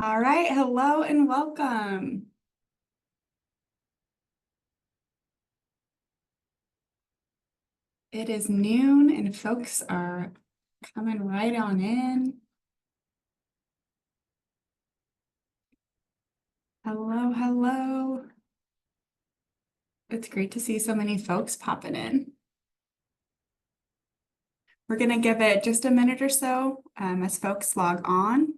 All right, hello and welcome. It is noon and folks are coming right on in. Hello, hello. It's great to see so many folks popping in. We're going to give it just a minute or so as folks log on.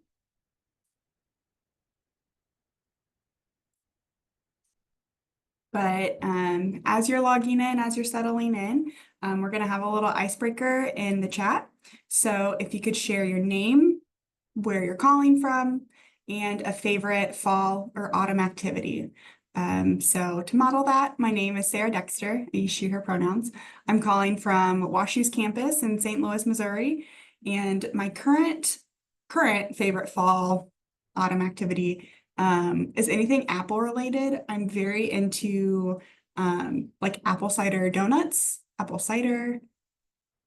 But as you're logging in, as you're settling in, we're going to have a little icebreaker in the chat. So if you could share your name, where you're calling from, and a favorite fall or autumn activity. So to model that, my name is Sarah Dexter. I use she, her pronouns. I'm calling from WashU's campus in St. Louis, Missouri. And my current favorite fall autumn activity is anything apple related. I'm very into like apple cider donuts, apple cider,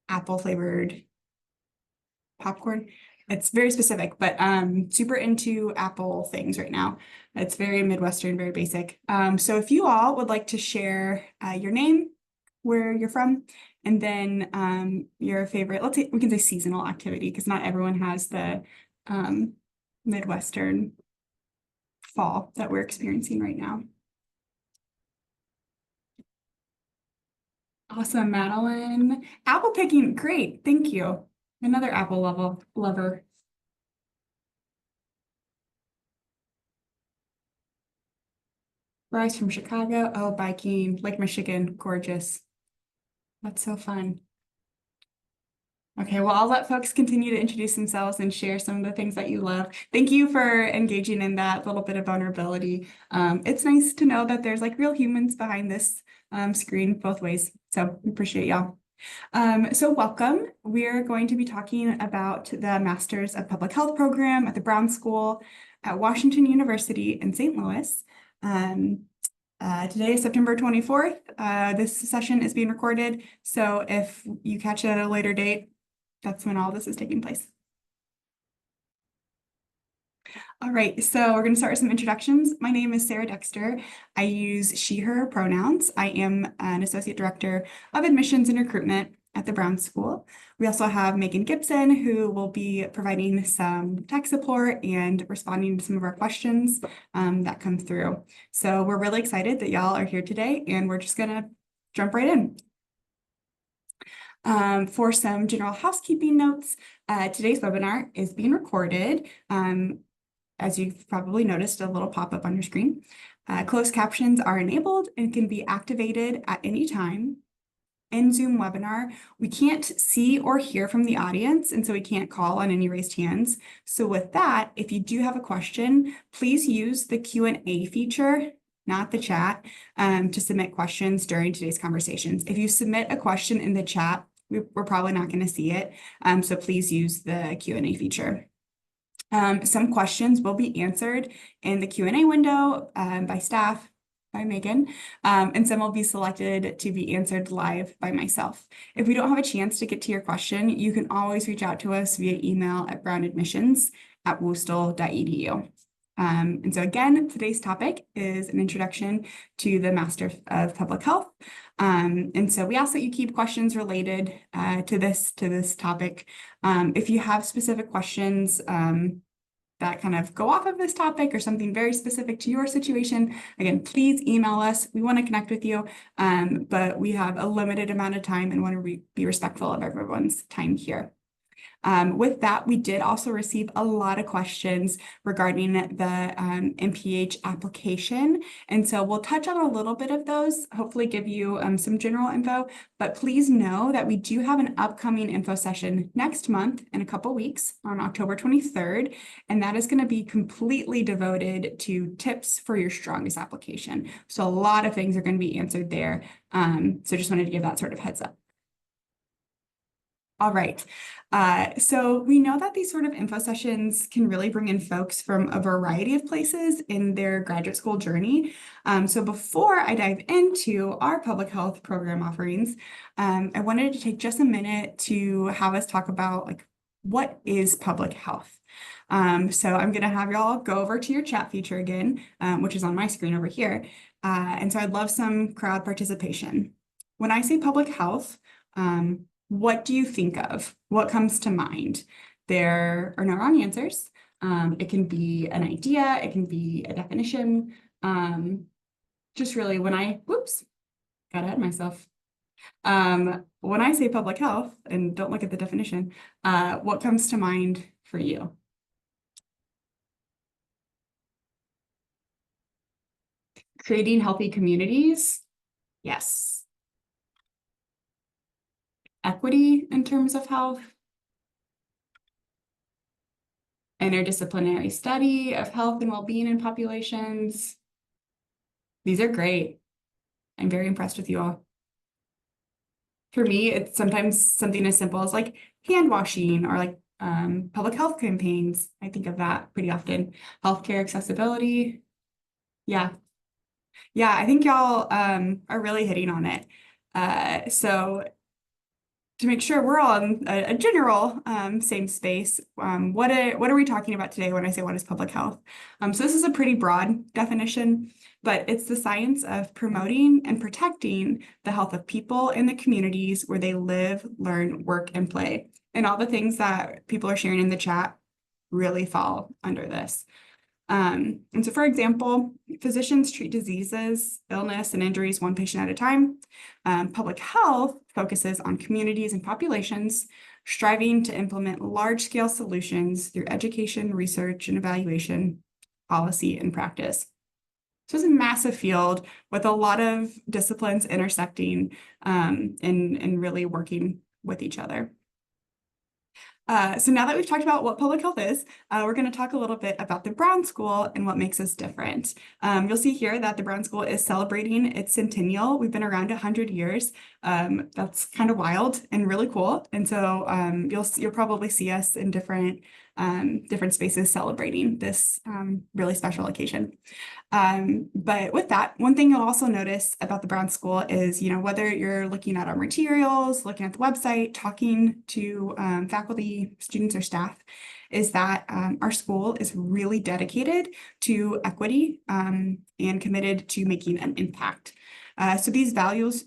apple flavored popcorn. It's very specific, but super into apple things right now. It's very Midwestern, very basic. So if you all would like to share your name, where you're from, and then your favorite, we can say seasonal activity because not everyone has the Midwestern fall that we're experiencing right now. Awesome, Madeline. Apple picking, great, thank you. Another apple lover. Bryce from Chicago. Oh, biking, Lake Michigan, gorgeous. That's so fun. Okay, well, I'll let folks continue to introduce themselves and share some of the things that you love. Thank you for engaging in that little bit of vulnerability. It's nice to know that there's like real humans behind this screen both ways. So appreciate y'all. So welcome. We're going to be talking about the Masters of Public Health program at the Brown School at Washington University in St. Louis. Today is September 24th. This session is being recorded. So if you catch it at a later date, that's when all this is taking place. All right, so we're going to start with some introductions. My name is Sarah Dexter. I use she, her pronouns. I am an associate director of admissions and recruitment at the Brown School. We also have Megan Gibson, who will be providing some tech support and responding to some of our questions that come through. So we're really excited that y'all are here today, and we're just going to jump right in. For some general housekeeping notes, today's webinar is being recorded. As you've probably noticed, a little pop-up on your screen. Closed captions are enabled and can be activated at any time. In Zoom webinar, we can't see or hear from the audience, and so we can't call on any raised hands. So with that, if you do have a question, please use the Q&A feature, not the chat, to submit questions during today's conversations. If you submit a question in the chat, we're probably not going to see it, so please use the Q&A feature. Some questions will be answered in the Q&A window by staff, by Megan, and some will be selected to be answered live by myself. If we don't have a chance to get to your question, you can always reach out to us via email at brownadmissions@woostel.edu. And so again, today's topic is an introduction to the Master of Public Health. And so we ask that you keep questions related to this topic. If you have specific questions that kind of go off of this topic or something very specific to your situation, again, please email us. We want to connect with you, but we have a limited amount of time and want to be respectful of everyone's time here. With that, we did also receive a lot of questions regarding the MPH application. And so we'll touch on a little bit of those, hopefully give you some general info, but please know that we do have an upcoming info session next month in a couple weeks on October 23rd. And that is going to be completely devoted to tips for your strongest application. So a lot of things are going to be answered there. So just wanted to give that sort of heads up. All right. So we know that these sort of info sessions can really bring in folks from a variety of places in their graduate school journey. So before I dive into our public health program offerings, I wanted to take just a minute to have us talk about like what is public health? So I'm going to have y'all go over to your chat feature again, which is on my screen over here. And so I'd love some crowd participation. When I say public health, what do you think of? What comes to mind? There are no wrong answers. It can be an idea, it can be a definition. Just really whoops, got ahead of myself. When I say public health, and don't look at the definition, what comes to mind for you? Creating healthy communities? Yes. Equity in terms of health? Interdisciplinary study of health and well-being in populations? These are great. I'm very impressed with you all. For me, it's sometimes something as simple as like hand washing or like public health campaigns. I think of that pretty often. Healthcare accessibility. Yeah. Yeah, I think y'all are really hitting on it. So to make sure we're all in a general same space, what are we talking about today when I say what is public health? So this is a pretty broad definition, but it's the science of promoting and protecting the health of people in the communities where they live, learn, work, and play. And all the things that people are sharing in the chat really fall under this. And so, for example, physicians treat diseases, illness, and injuries one patient at a time. Public health focuses on communities and populations, striving to implement large-scale solutions through education, research, and evaluation, policy, and practice. So it's a massive field with a lot of disciplines intersecting and really working with each other. So now that we've talked about what public health is, we're going to talk a little bit about the Brown School and what makes us different. You'll see here that the Brown School is celebrating its centennial. We've been around 100 years. That's kind of wild and really cool. And so you'll probably see us in different spaces celebrating this really special occasion. But with that, one thing you'll also notice about the Brown School is, whether you're looking at our materials, looking at the website, talking to faculty, students, or staff, is that our school is really dedicated to equity and committed to making an impact. So these values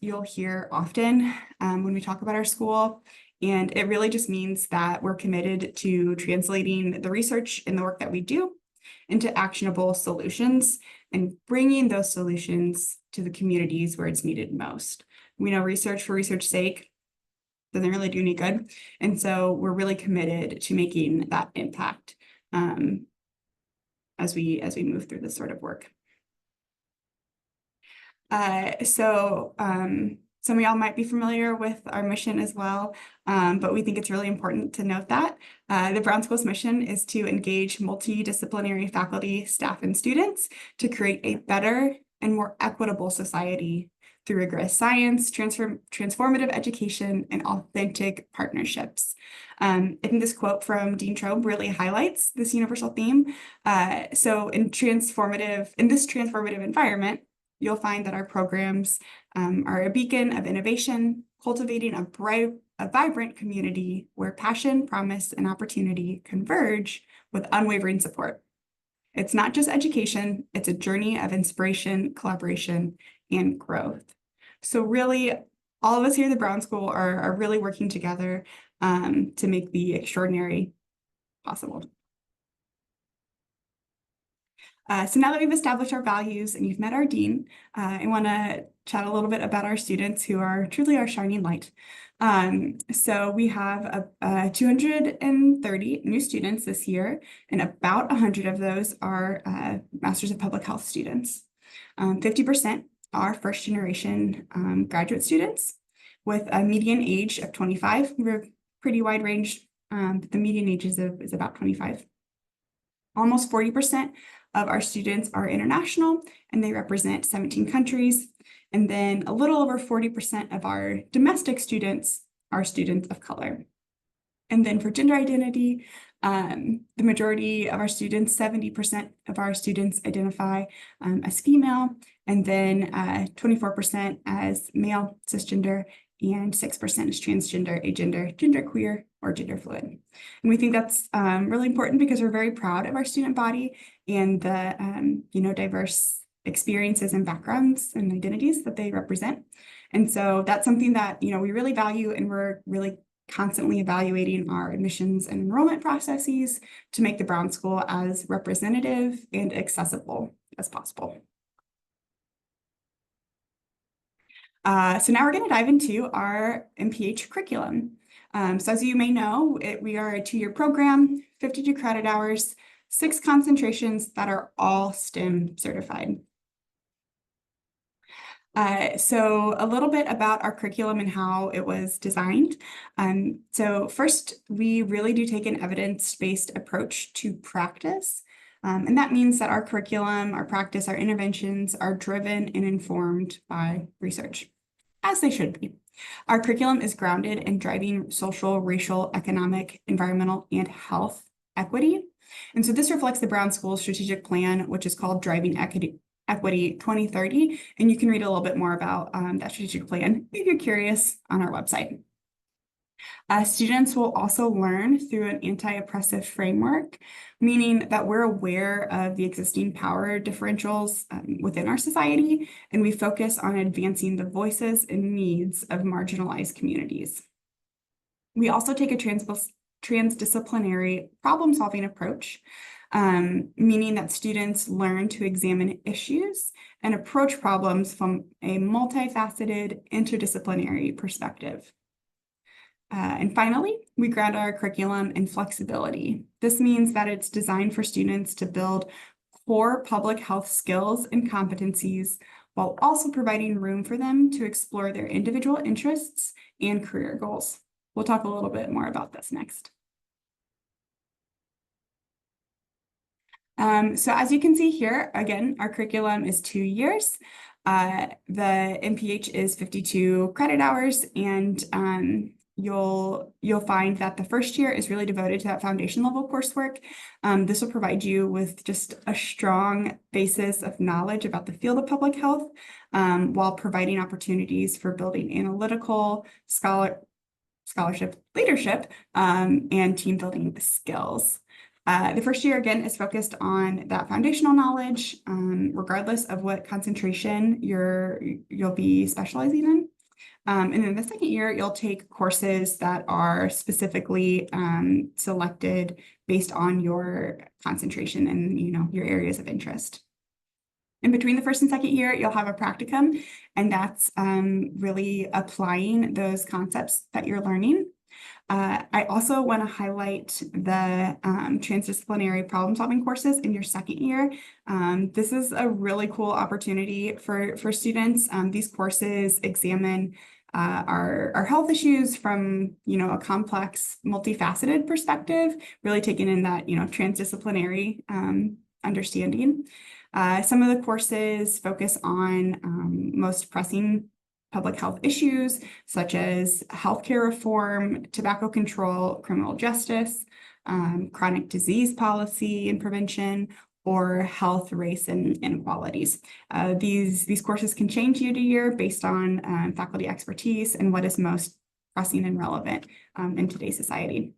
you'll hear often when we talk about our school. And it really just means that we're committed to translating the research and the work that we do into actionable solutions and bringing those solutions to the communities where it's needed most. We know research for research's sake doesn't really do any good. And so we're really committed to making that impact as we move through this sort of work. Some of y'all might be familiar with our mission as well, but we think it's really important to note that the Brown School's mission is to engage multidisciplinary faculty, staff, and students to create a better and more equitable society through rigorous science, transformative education, and authentic partnerships. I think this quote from Dean Trobe really highlights this universal theme. So in this transformative environment, you'll find that our programs are a beacon of innovation, cultivating a vibrant community where passion, promise, and opportunity converge with unwavering support. It's not just education, it's a journey of inspiration, collaboration, and growth. So really, all of us here at the Brown School are really working together to make the extraordinary possible. So now that we've established our values and you've met our dean, I want to chat a little bit about our students who are truly our shining light. So we have 230 new students this year, and about 100 of those are Masters of Public Health students. 50% are first generation graduate students with a median age of 25. We're pretty wide range, but the median age is about 25. Almost 40% of our students are international, and they represent 17 countries. And then a little over 40% of our domestic students are students of color. And then for gender identity, the majority of our students, 70% of our students identify as female, and then 24% as male, cisgender, and 6% is transgender, agender, genderqueer, or gender fluid. And we think that's really important because we're very proud of our student body and the diverse experiences and backgrounds and identities that they represent. And so that's something that we really value, and we're really constantly evaluating our admissions and enrollment processes to make the Brown School as representative and accessible as possible. So now we're going to dive into our MPH curriculum. So as you may know, we are a 2-year program, 52 credit hours, 6 concentrations that are all STEM certified. So a little bit about our curriculum and how it was designed. So first, we really do take an evidence-based approach to practice. And that means that our curriculum, our practice, our interventions are driven and informed by research, as they should be. Our curriculum is grounded in driving social, racial, economic, environmental, and health equity. And so this reflects the Brown School strategic plan, which is called Driving Equity 2030. And you can read a little bit more about that strategic plan if you're curious on our website. Students will also learn through an anti-oppressive framework, meaning that we're aware of the existing power differentials within our society, and we focus on advancing the voices and needs of marginalized communities. We also take a transdisciplinary problem-solving approach, meaning that students learn to examine issues and approach problems from a multifaceted, interdisciplinary perspective. And finally, we ground our curriculum in flexibility. This means that it's designed for students to build core public health skills and competencies while also providing room for them to explore their individual interests and career goals. We'll talk a little bit more about this next. So as you can see here, again, our curriculum is 2 years. The MPH is 52 credit hours, and you'll find that the first year is really devoted to that foundation level coursework. This will provide you with just a strong basis of knowledge about the field of public health, while providing opportunities for building analytical, scholarship, leadership, and team building skills. The first year, again, is focused on that foundational knowledge, regardless of what concentration you'll be specializing in. And then the second year, you'll take courses that are specifically selected based on your concentration and your areas of interest. In between the first and second year, you'll have a practicum, and that's really applying those concepts that you're learning. I also want to highlight the transdisciplinary problem-solving courses in your second year. This is a really cool opportunity for students. These courses examine our health issues from a complex, multifaceted perspective, really taking in that transdisciplinary understanding. Some of the courses focus on most pressing public health issues, such as healthcare reform, tobacco control, criminal justice, chronic disease policy and prevention, or health, race, and inequalities. These courses can change year to year based on faculty expertise and what is most pressing and relevant in today's society.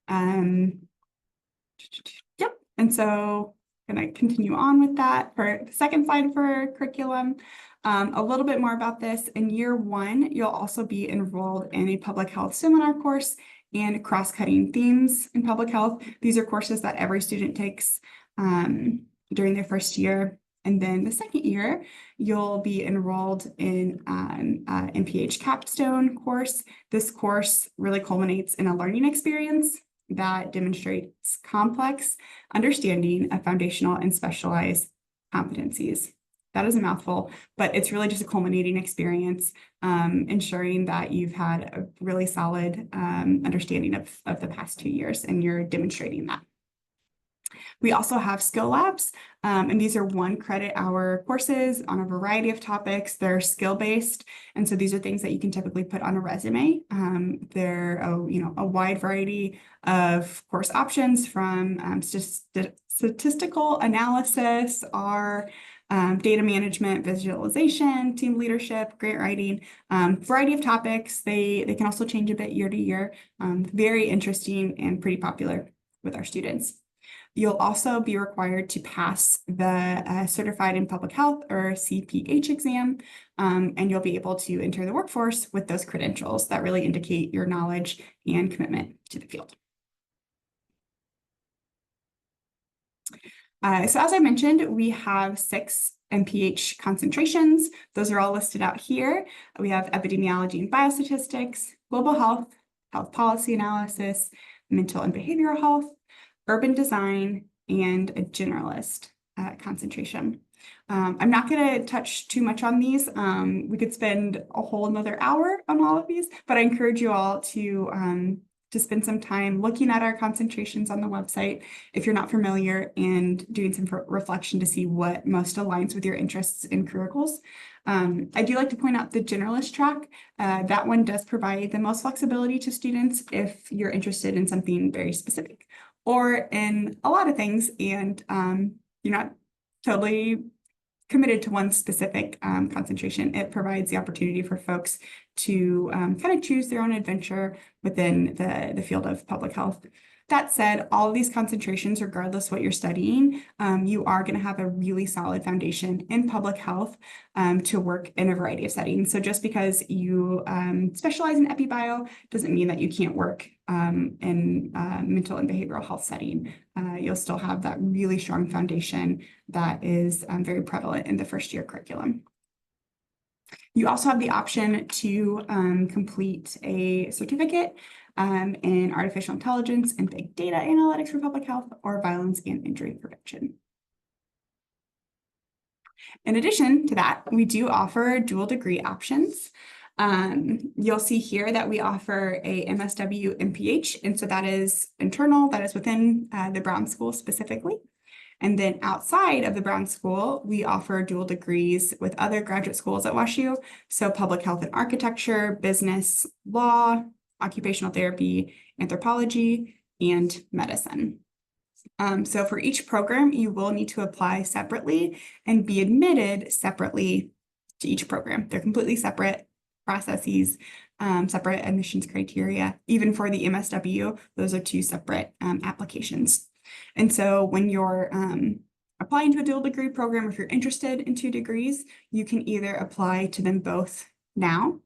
Yep, and so I'm going to continue on with that for the second slide for curriculum. A little bit more about this. In year 1, you'll also be enrolled in a public health seminar course and cross-cutting themes in public health. These are courses that every student takes during their first year. And then the second year, you'll be enrolled in an MPH capstone course. This course really culminates in a learning experience that demonstrates complex understanding of foundational and specialized competencies. That is a mouthful, but it's really just a culminating experience, ensuring that you've had a really solid understanding of the past 2 years, and you're demonstrating that. We also have skill labs, and these are 1 credit hour courses on a variety of topics. They're skill-based, and so these are things that you can typically put on a resume. They're a wide variety of course options, from statistical analysis, data management, visualization, team leadership, grant writing, variety of topics. They can also change a bit year to year. Very interesting and pretty popular with our students. You'll also be required to pass the Certified in Public Health or CPH exam, and you'll be able to enter the workforce with those credentials that really indicate your knowledge and commitment to the field. So as I mentioned, we have 6 MPH concentrations. Those are all listed out here. We have epidemiology and biostatistics, global health, health policy analysis, mental and behavioral health, urban design, and a generalist concentration. I'm not going to touch too much on these. We could spend a whole another hour on all of these, but I encourage you all to spend some time looking at our concentrations on the website if you're not familiar, and doing some reflection to see what most aligns with your interests and career goals. I do like to point out the generalist track. That one does provide the most flexibility to students if you're interested in something very specific or in a lot of things, and you're not totally committed to one specific concentration. It provides the opportunity for folks to kind of choose their own adventure within the field of public health. That said, all of these concentrations, regardless what you're studying, you are going to have a really solid foundation in public health to work in a variety of settings. So just because you specialize in EpiBio doesn't mean that you can't work in mental and behavioral health setting. You'll still have that really strong foundation that is very prevalent in the first year curriculum. You also have the option to complete a certificate in artificial intelligence and big data analytics for public health, or violence and injury prevention. In addition to that, we do offer dual degree options. You'll see here that we offer a MSW MPH, and so that is internal, that is within the Brown School specifically. And then outside of the Brown School, we offer dual degrees with other graduate schools at WashU. So public health and architecture, business, law, occupational therapy, anthropology, and medicine. So for each program, you will need to apply separately and be admitted separately to each program. They're completely separate processes, separate admissions criteria. Even for the MSW, those are 2 separate applications. And so when you're applying to a dual degree program, if you're interested in 2 degrees, you can either apply to them both now,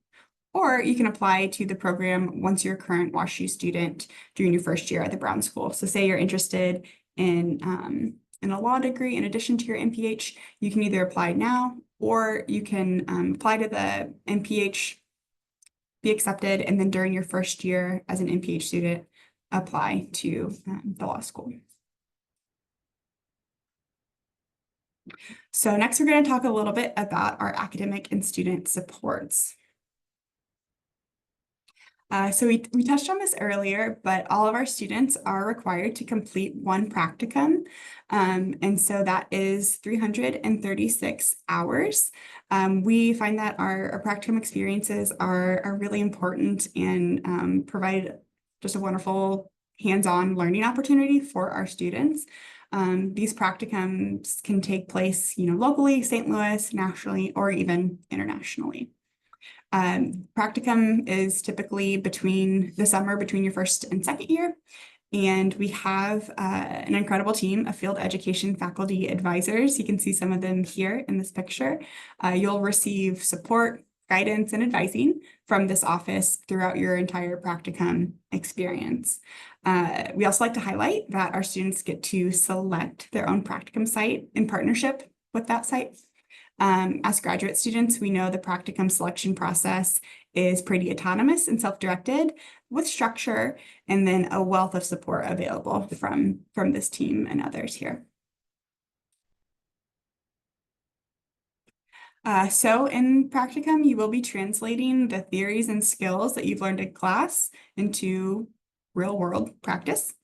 or you can apply to the program once you're a current WashU student during your first year at the Brown School. So say you're interested in a law degree in addition to your MPH, you can either apply now, or you can apply to the MPH, be accepted, and then during your first year as an MPH student, apply to the law school. So next, we're going to talk a little bit about our academic and student supports. So we touched on this earlier, but all of our students are required to complete 1 practicum. And so that is 336 hours. We find that our practicum experiences are really important and provide just a wonderful hands-on learning opportunity for our students. These practicums can take place, locally, St. Louis, nationally, or even internationally. Practicum is typically between the summer, between your first and second year. And we have an incredible team of field education faculty advisors. You can see some of them here in this picture. You'll receive support, guidance, and advising from this office throughout your entire practicum experience. We also like to highlight that our students get to select their own practicum site in partnership with that site. As graduate students, we know the practicum selection process is pretty autonomous and self-directed, with structure and then a wealth of support available from this team and others here. So in practicum, you will be translating the theories and skills that you've learned in class into real-world practice.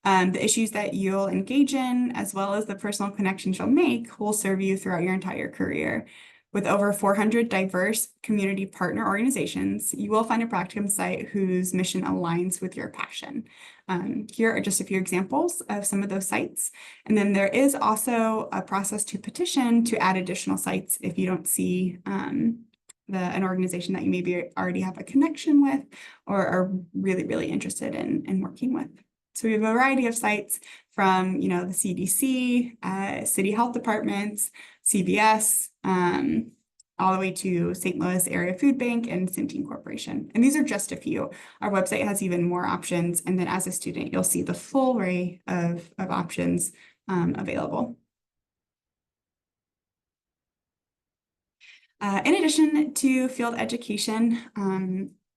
The issues that you'll engage in, as well as the personal connections you'll make, will serve you throughout your entire career. With over 400 diverse community partner organizations, you will find a practicum site whose mission aligns with your passion. Here are just a few examples of some of those sites. And then there is also a process to petition to add additional sites if you don't see an organization that you maybe already have a connection with or are really, really interested in working with. So we have a variety of sites from, the CDC, city health departments, CVS, all the way to St. Louis Area Food Bank and Centene Corporation. And these are just a few. Our website has even more options. And then as a student, you'll see the full array of options available. In addition to field education,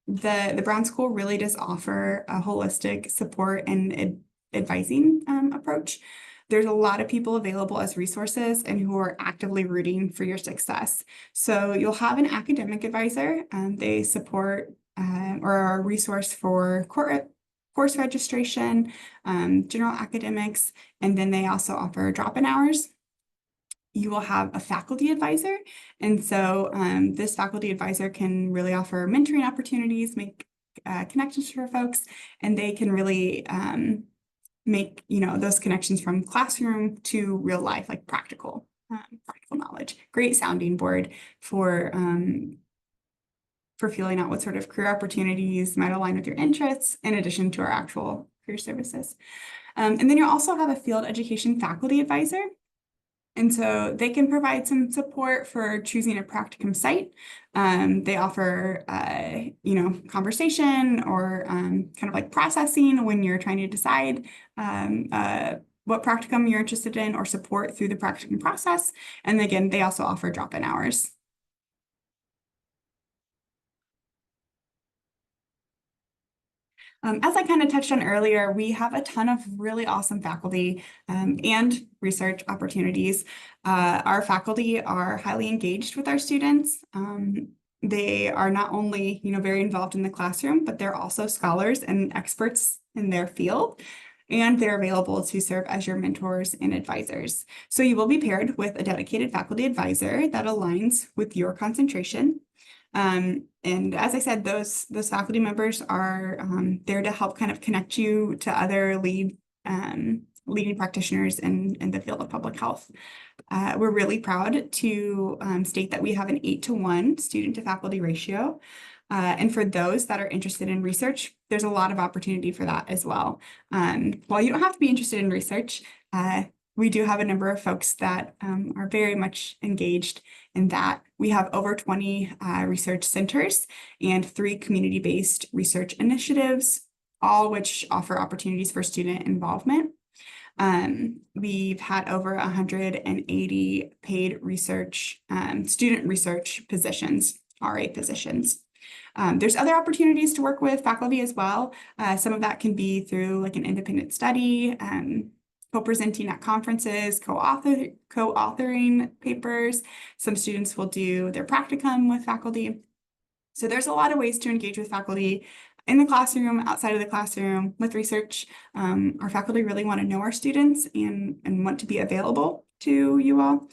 the Brown School really does offer a holistic support and advising approach. There's a lot of people available as resources and who are actively rooting for your success. So you'll have an academic advisor. They support or are a resource for course registration, general academics, and then they also offer drop-in hours. You will have a faculty advisor. And so this faculty advisor can really offer mentoring opportunities, make connections for folks, and they can really make those connections from classroom to real life, like practical knowledge. Great sounding board for feeling out what sort of career opportunities might align with your interests, in addition to our actual career services. And then you'll also have a field education faculty advisor. And so they can provide some support for choosing a practicum site. They offer, conversation or kind of like processing when you're trying to decide what practicum you're interested in or support through the practicum process. And again, they also offer drop-in hours. As I kind of touched on earlier, we have a ton of really awesome faculty and research opportunities. Our faculty are highly engaged with our students. They are not only, very involved in the classroom, but they're also scholars and experts in their field. And they're available to serve as your mentors and advisors. So you will be paired with a dedicated faculty advisor that aligns with your concentration. And as I said, those faculty members are there to help kind of connect you to other leading practitioners in the field of public health. We're really proud to state that we have an 8-to-1 student to faculty ratio. And for those that are interested in research, there's a lot of opportunity for that as well. While you don't have to be interested in research, we do have a number of folks that are very much engaged in that. We have over 20 research centers and 3 community-based research initiatives, all which offer opportunities for student involvement. We've had over 180 paid research, student research positions, RA positions. There's other opportunities to work with faculty as well. Some of that can be through like an independent study, co-presenting at conferences, co-authoring papers. Some students will do their practicum with faculty. So there's a lot of ways to engage with faculty in the classroom, outside of the classroom, with research. Our faculty really want to know our students and want to be available to you all.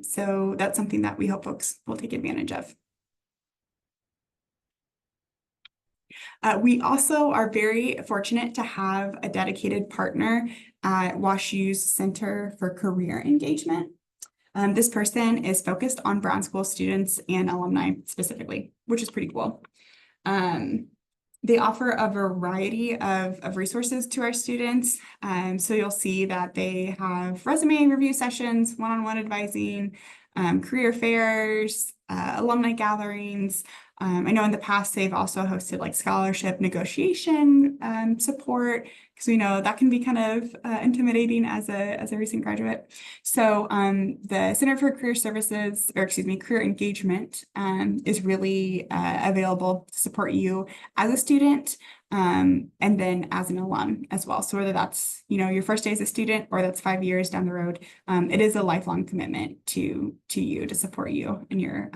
So that's something that we hope folks will take advantage of. We also are very fortunate to have a dedicated partner at WashU's Center for Career Engagement. This person is focused on Brown School students and alumni specifically, which is pretty cool. They offer a variety of resources to our students. So you'll see that they have resume review sessions, one-on-one advising, career fairs, alumni gatherings. I know in the past they've also hosted like scholarship negotiation support, because we know that can be kind of intimidating as a recent graduate. So the Center for Career Services, or excuse me, Career Engagement is really available to support you as a student and then as an alum as well. So whether that's, your first day as a student or that's 5 years down the road, it is a lifelong commitment to you to support you in your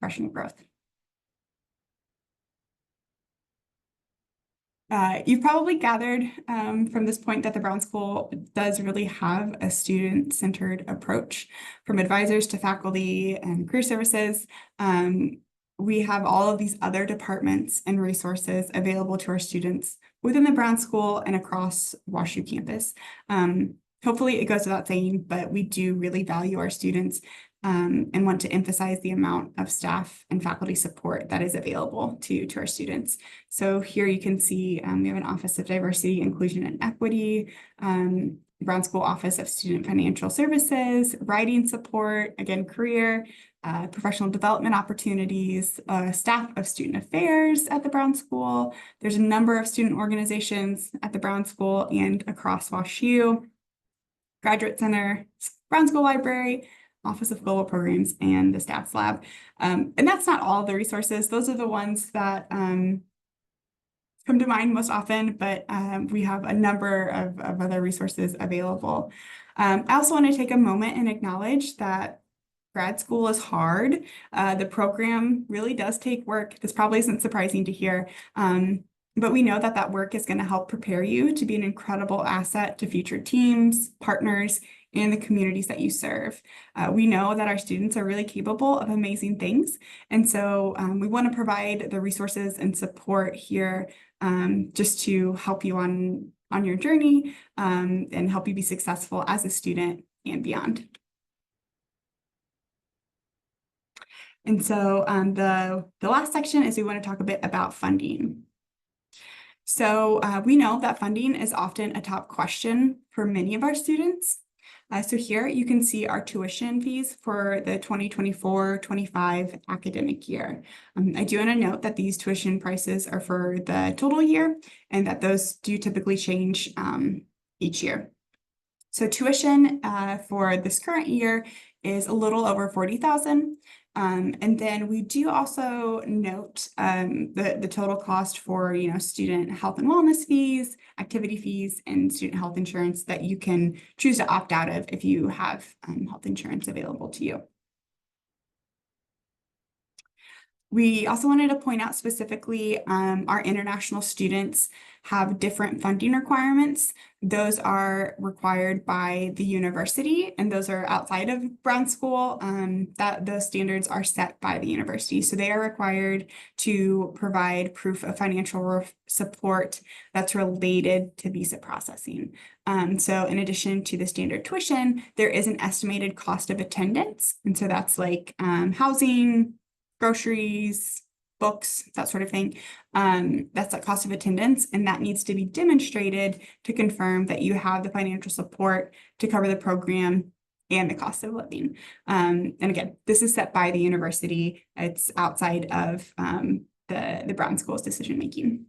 professional growth. You've probably gathered from this point that the Brown School does really have a student-centered approach, from advisors to faculty and career services. We have all of these other departments and resources available to our students within the Brown School and across WashU campus. Hopefully it goes without saying, but we do really value our students and want to emphasize the amount of staff and faculty support that is available to our students. So here you can see we have an Office of Diversity, Inclusion, and Equity, Brown School Office of Student Financial Services, writing support, again, career, professional development opportunities, staff of student affairs at the Brown School. There's a number of student organizations at the Brown School and across WashU, Graduate Center, Brown School Library, Office of Global Programs, and the Stats Lab. And that's not all the resources. Those are the ones that come to mind most often, but we have a number of other resources available. I also want to take a moment and acknowledge that grad school is hard. The program really does take work. This probably isn't surprising to hear, but we know that that work is going to help prepare you to be an incredible asset to future teams, partners, and the communities that you serve. We know that our students are really capable of amazing things. And so we want to provide the resources and support here just to help you on your journey and help you be successful as a student and beyond. And so the last section is we want to talk a bit about funding. So we know that funding is often a top question for many of our students. So here you can see our tuition fees for the 2024-25 academic year. I do want to note that these tuition prices are for the total year and that those do typically change each year. So tuition for this current year is a little over $40,000. And then we do also note the total cost for, student health and wellness fees, activity fees, and student health insurance that you can choose to opt out of if you have health insurance available to you. We also wanted to point out specifically our international students have different funding requirements. Those are required by the university, and those are outside of Brown School. Those standards are set by the university. So they are required to provide proof of financial support that's related to visa processing. So in addition to the standard tuition, there is an estimated cost of attendance. And so that's like housing, groceries, books, that sort of thing. That's the cost of attendance, and that needs to be demonstrated to confirm that you have the financial support to cover the program and the cost of living. And again, this is set by the university. It's outside of the Brown School's decision making.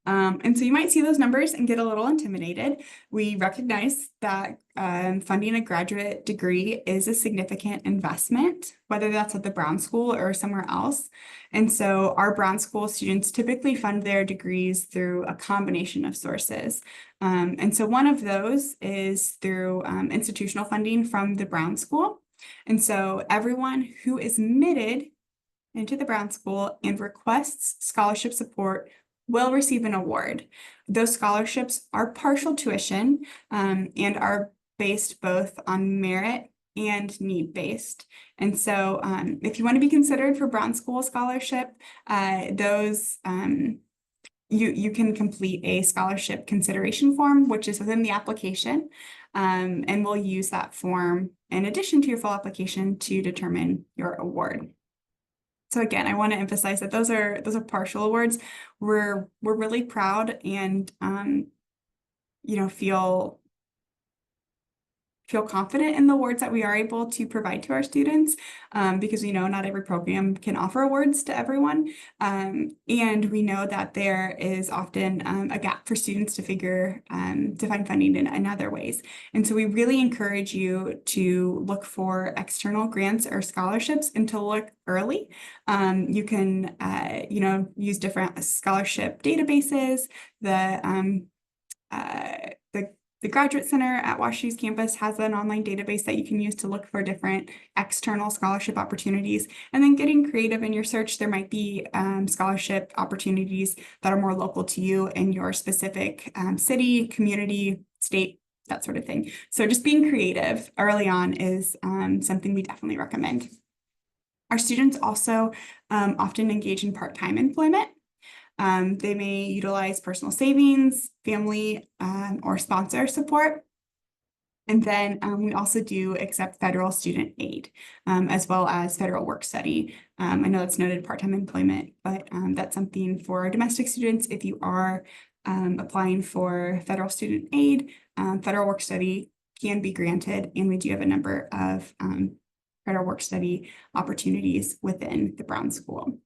And so you might see those numbers and get a little intimidated. We recognize that funding a graduate degree is a significant investment, whether that's at the Brown School or somewhere else. And so our Brown School students typically fund their degrees through a combination of sources. And so one of those is through institutional funding from the Brown School. And so everyone who is admitted into the Brown School and requests scholarship support will receive an award. Those scholarships are partial tuition and are based both on merit and need-based. And so if you want to be considered for Brown School scholarship, you can complete a scholarship consideration form, which is within the application, and we'll use that form in addition to your full application to determine your award. So again, I want to emphasize that those are partial awards. We're really proud and feel confident in the awards that we are able to provide to our students because we know not every program can offer awards to everyone. And we know that there is often a gap for students to find funding in other ways. And so we really encourage you to look for external grants or scholarships and to look early. You can, use different scholarship databases, the The Graduate Center at WashU's campus has an online database that you can use to look for different external scholarship opportunities. And then getting creative in your search, there might be scholarship opportunities that are more local to you in your specific city, community, state, that sort of thing. So just being creative early on is something we definitely recommend. Our students also often engage in part-time employment. They may utilize personal savings, family, or sponsor support. And then we also do accept federal student aid, as well as federal work study. I know that's noted part-time employment, but that's something for domestic students. If you are applying for federal student aid, federal work study can be granted, and we do have a number of federal work study opportunities within the Brown School.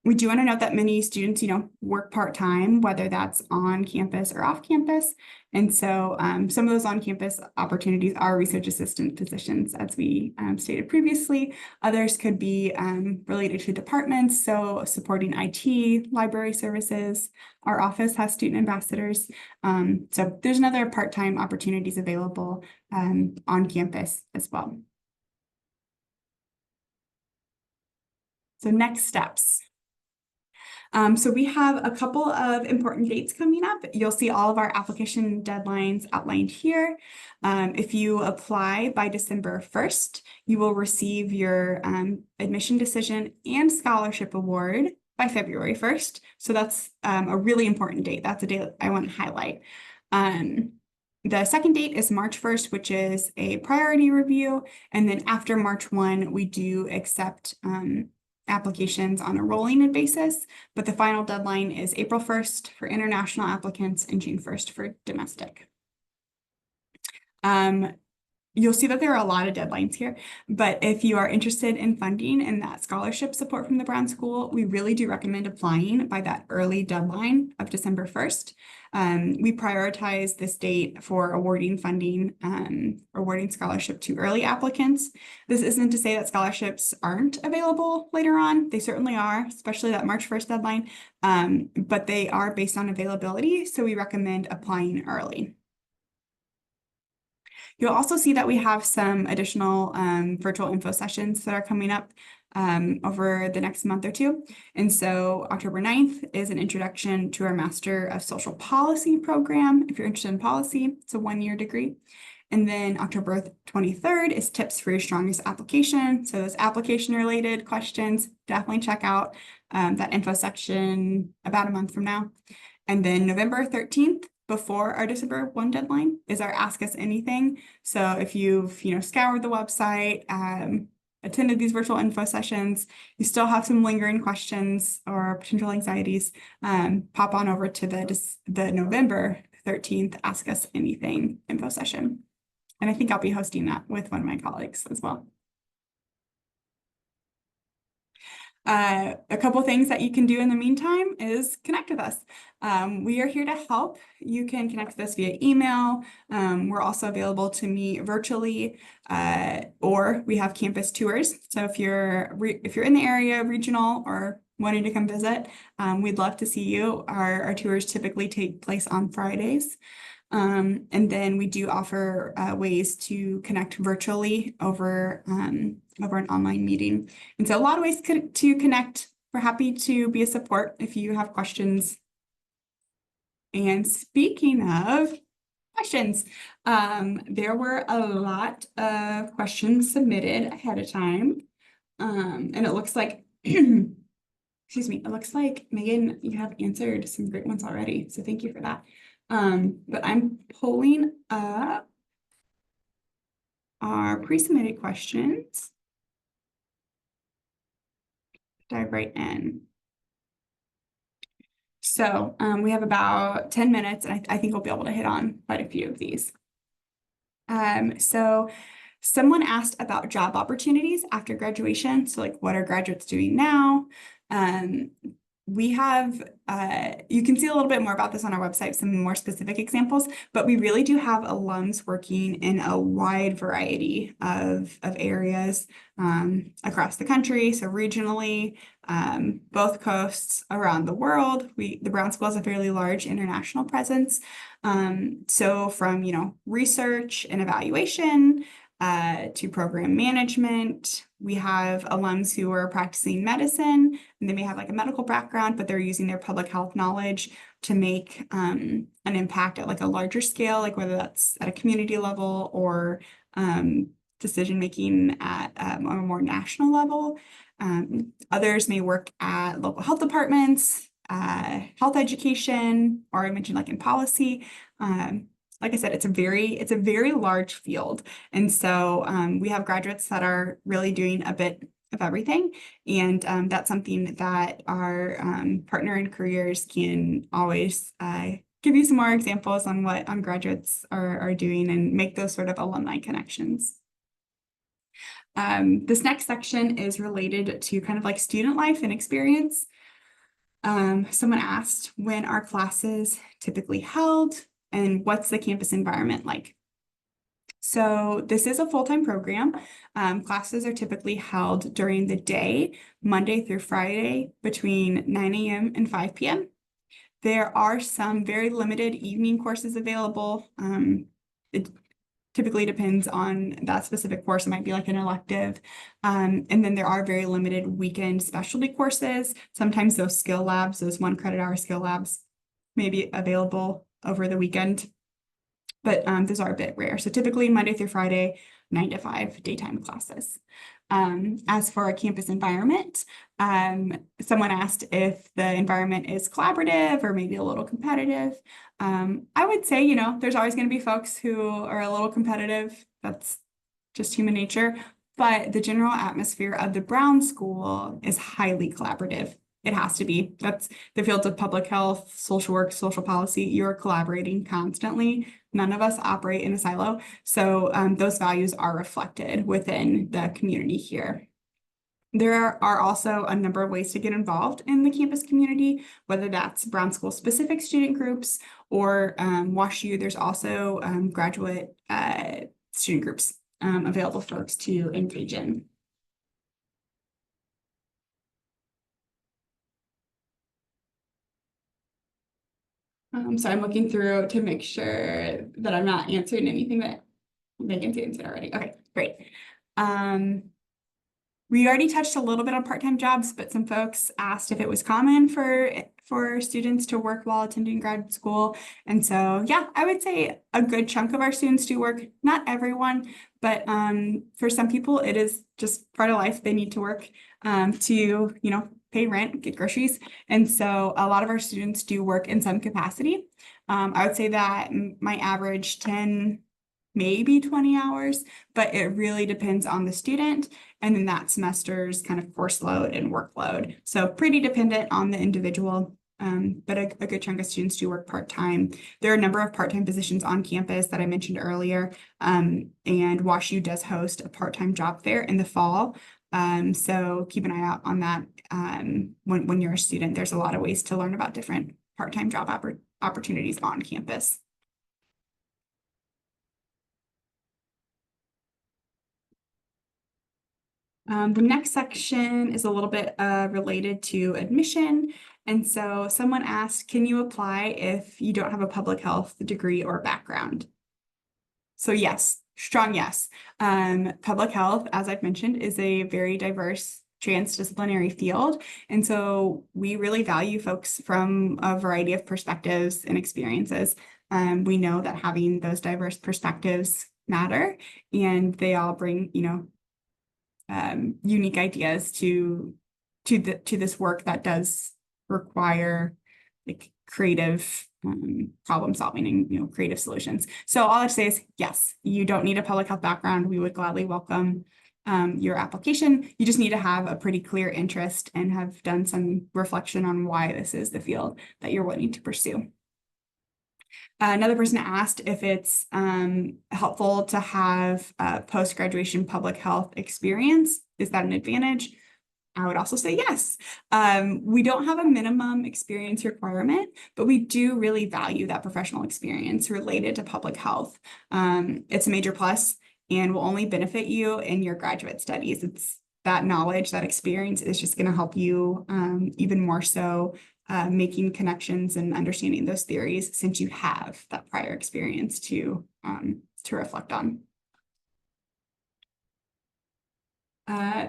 We do want to note that many students, work part-time, whether that's on campus or off campus. And so some of those on-campus opportunities are research assistant positions, as we stated previously. Others could be related to departments, so supporting IT, library services. Our office has student ambassadors. So there's another part-time opportunities available on campus as well. So next steps. So we have a couple of important dates coming up. You'll see all of our application deadlines outlined here. If you apply by December 1st, you will receive your admission decision and scholarship award by February 1st. So that's a really important date. That's a date that I want to highlight. The second date is March 1st, which is a priority review. And then after March 1, we do accept applications on a rolling basis, but the final deadline is April 1st for international applicants and June 1st for domestic. You'll see that there are a lot of deadlines here, but if you are interested in funding and that scholarship support from the Brown School, we really do recommend applying by that early deadline of December 1st. We prioritize this date for awarding funding, awarding scholarship to early applicants. This isn't to say that scholarships aren't available later on. They certainly are, especially that March 1st deadline, but they are based on availability, so we recommend applying early. You'll also see that we have some additional virtual info sessions that are coming up over the next month or two. And so October 9th is an introduction to our Master of Social Policy program. If you're interested in policy, it's a one-year degree. And then October 23rd is tips for your strongest application. So those application-related questions, definitely check out that info section about a month from now. And then November 13th, before our December 1 deadline, is our Ask Us Anything. So if you've scoured the website, attended these virtual info sessions, you still have some lingering questions or potential anxieties, pop on over to the November 13th Ask Us Anything info session. And I think I'll be hosting that with one of my colleagues as well. A couple things that you can do in the meantime is connect with us. We are here to help. You can connect with us via email. We're also available to meet virtually, or we have campus tours. So if you're in the area, regional, or wanting to come visit, we'd love to see you. Our tours typically take place on Fridays. And then we do offer ways to connect virtually over an online meeting. And so a lot of ways to connect. We're happy to be a support if you have questions. And speaking of questions, there were a lot of questions submitted ahead of time. And it looks like, excuse me, it looks like, Megan, you have answered some great ones already. So thank you for that. But I'm pulling up our pre-submitted questions. Dive right in. So we have about 10 minutes, and I think we'll be able to hit on quite a few of these. So someone asked about job opportunities after graduation. So like, what are graduates doing now? we have, you can see a little bit more about this on our website, some more specific examples, but we really do have alums working in a wide variety of areas across the country. So regionally, both coasts around the world. The Brown School has a fairly large international presence. So from, research and evaluation, to program management. We have alums who are practicing medicine, and they may have like a medical background, but they're using their public health knowledge to make an impact at like a larger scale, like whether that's at a community level or decision making at a more national level. Others may work at local health departments, health education, or I mentioned like in policy. Like I said, it's a very large field. And so we have graduates that are really doing a bit of everything. And that's something that our partner in careers can always give you some more examples on what graduates are doing and make those sort of alumni connections. This next section is related to kind of like student life and experience. Someone asked, when are classes typically held? And what's the campus environment like? So this is a full-time program. Classes are typically held during the day, Monday through Friday, between 9 a.m. and 5 p.m. There are some very limited evening courses available. It typically depends on that specific course. It might be like an elective. And then there are very limited weekend specialty courses. Sometimes those skill labs, those 1 credit hour skill labs may be available over the weekend, but those are a bit rare. So typically Monday through Friday, 9 to 5 daytime classes. As for a campus environment, someone asked if the environment is collaborative or maybe a little competitive. I would say, there's always going to be folks who are a little competitive. That's just human nature. But the general atmosphere of the Brown School is highly collaborative. It has to be. That's the fields of public health, social work, social policy. You're collaborating constantly. None of us operate in a silo. So those values are reflected within the community here. There are also a number of ways to get involved in the campus community, whether that's Brown School specific student groups or WashU. There's also graduate student groups available for folks to engage in. So I'm looking through to make sure that I'm not answering anything that Megan's answered already. Okay, great. We already touched a little bit on part-time jobs, but some folks asked if it was common for students to work while attending grad school. And so, yeah, I would say a good chunk of our students do work. Not everyone, but for some people, it is just part of life. They need to work to, pay rent, get groceries. And so a lot of our students do work in some capacity. I would say that my average 10, maybe 20 hours, but it really depends on the student and then that semester's kind of course load and workload. So pretty dependent on the individual, but a good chunk of students do work part-time. There are a number of part-time positions on campus that I mentioned earlier, and WashU does host a part-time job fair in the fall. So keep an eye out on that. When you're a student, there's a lot of ways to learn about different part-time job opportunities on campus. The next section is a little bit related to admission. And so someone asked, can you apply if you don't have a public health degree or background? So yes, strong yes. Public health, as I've mentioned, is a very diverse transdisciplinary field. And so we really value folks from a variety of perspectives and experiences. We know that having those diverse perspectives matter, and they all bring, unique ideas to this work that does require like creative problem solving and creative solutions. So all I say is yes, you don't need a public health background. We would gladly welcome your application. You just need to have a pretty clear interest and have done some reflection on why this is the field that you're wanting to pursue. Another person asked if it's helpful to have post-graduation public health experience. Is that an advantage? I would also say yes. We don't have a minimum experience requirement, but we do really value that professional experience related to public health. It's a major plus and will only benefit you in your graduate studies. It's that knowledge, that experience is just going to help you even more so making connections and understanding those theories since you have that prior experience to reflect on.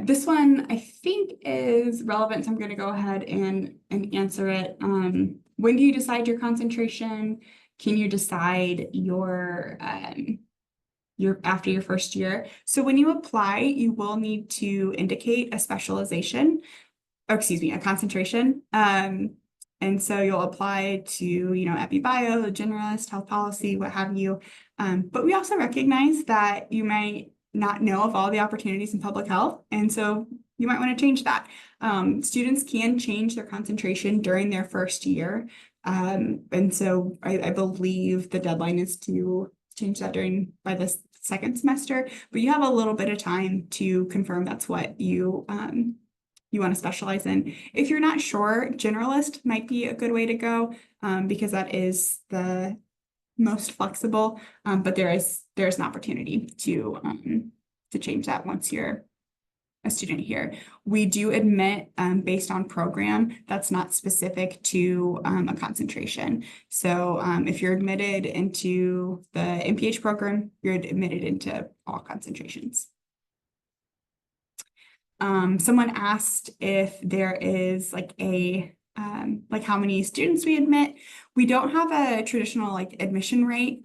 This one I think is relevant, so I'm going to go ahead and answer it. When do you decide your concentration? Can you decide your after your first year? So when you apply, you will need to indicate a specialization, or excuse me, a concentration. And so you'll apply to, you know, EpiBio, generalist, health policy, what have you. But we also recognize that you might not know of all the opportunities in public health. And so you might want to change that. Students can change their concentration during their first year. And so I believe the deadline is to change that by the second semester, but you have a little bit of time to confirm that's what you want to specialize in. If you're not sure, generalist might be a good way to go because that is the most flexible, but there's an opportunity to change that once you're a student here. We do admit based on program that's not specific to a concentration. So if you're admitted into the MPH program, you're admitted into all concentrations. Someone asked if there is like like how many students we admit. We don't have a traditional like admission rate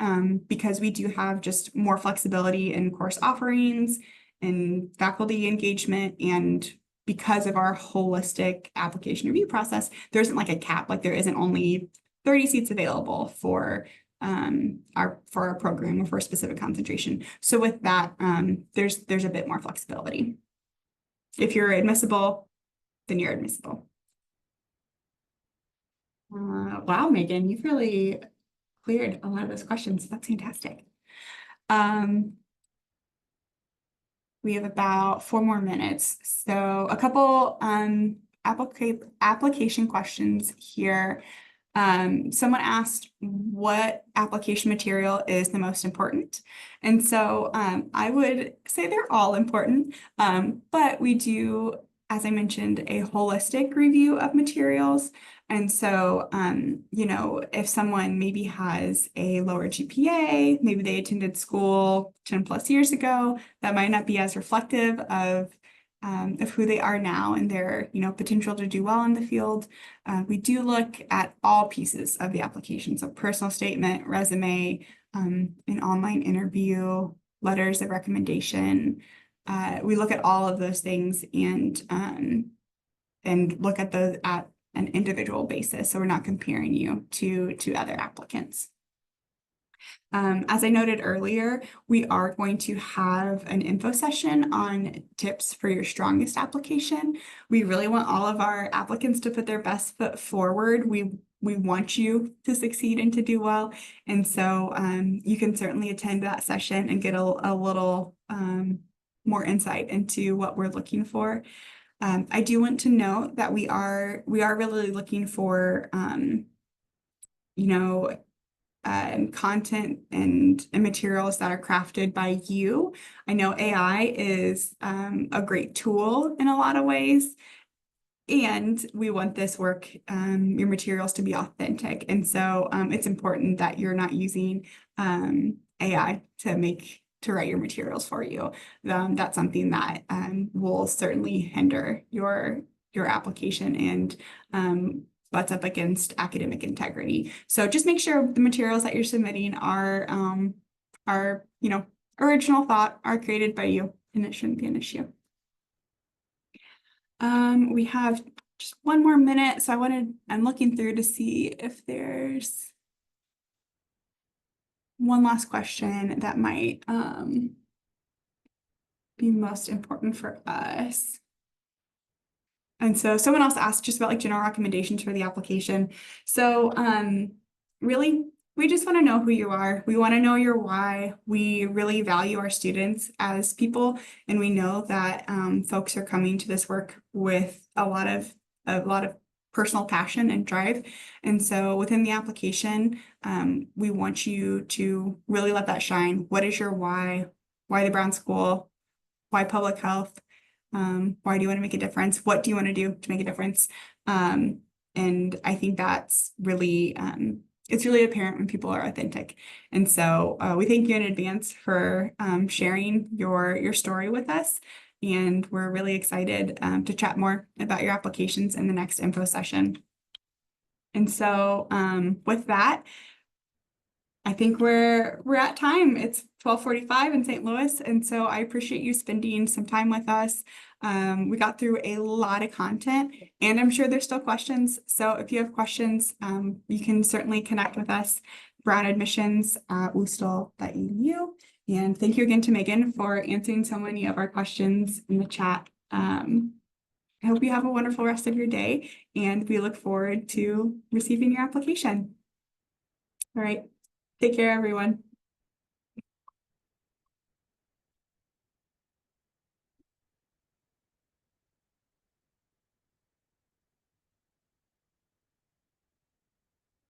because we do have just more flexibility in course offerings and faculty engagement, and because of our holistic application review process, there isn't like a cap, like there isn't only 30 seats available for our program or for a specific concentration. So with that, there's a bit more flexibility. If you're admissible, then you're admissible. Wow, Megan, you've really cleared a lot of those questions. That's fantastic. We have about 4 more minutes. So a couple application questions here. Someone asked what application material is the most important. And so I would say they're all important, but we do, as I mentioned, a holistic review of materials. And so, you know, if someone maybe has a lower GPA, maybe they attended school 10 plus years ago, that might not be as reflective of who they are now and their, you know, potential to do well in the field. We do look at all pieces of the application. So personal statement, resume, an online interview, letters of recommendation. We look at all of those things and look at those at an individual basis. So we're not comparing you to other applicants. As I noted earlier, we are going to have an info session on tips for your strongest application. We really want all of our applicants to put their best foot forward. We want you to succeed and to do well. And so you can certainly attend that session and get a little more insight into what we're looking for. I do want to note that we are really looking for, you know, content and materials that are crafted by you. I know AI is a great tool in a lot of ways, and we want this work, your materials to be authentic. And so it's important that you're not using AI to write your materials for you. That's something that will certainly hinder your application and butts up against academic integrity. So just make sure the materials that you're submitting are you know, original thought, are created by you, and it shouldn't be an issue. We have just 1 more minute, so I'm looking through to see if there's one last question that might be most important for us. And so someone else asked just about like general recommendations for the application. So really We just want to know who you are. We want to know your why. We really value our students as people, and we know that folks are coming to this work with a lot of personal passion and drive. And so within the application, we want you to really let that shine. What is your why? Why the Brown School? Why public health? Why do you want to make a difference? What do you want to do to make a difference? And I think that's really it's really apparent when people are authentic. And so we thank you in advance for sharing your story with us. And we're really excited to chat more about your applications in the next info session. And so with that, I think we're at time. It's 12:45 in St. Louis, and so I appreciate you spending some time with us. We got through a lot of content, and I'm sure there's still questions. So if you have questions, you can certainly connect with us, Brown Admissions at woostel.edu. And thank you again to Megan for answering so many of our questions in the chat. I hope you have a wonderful rest of your day, and we look forward to receiving your application. All right. Take care, everyone.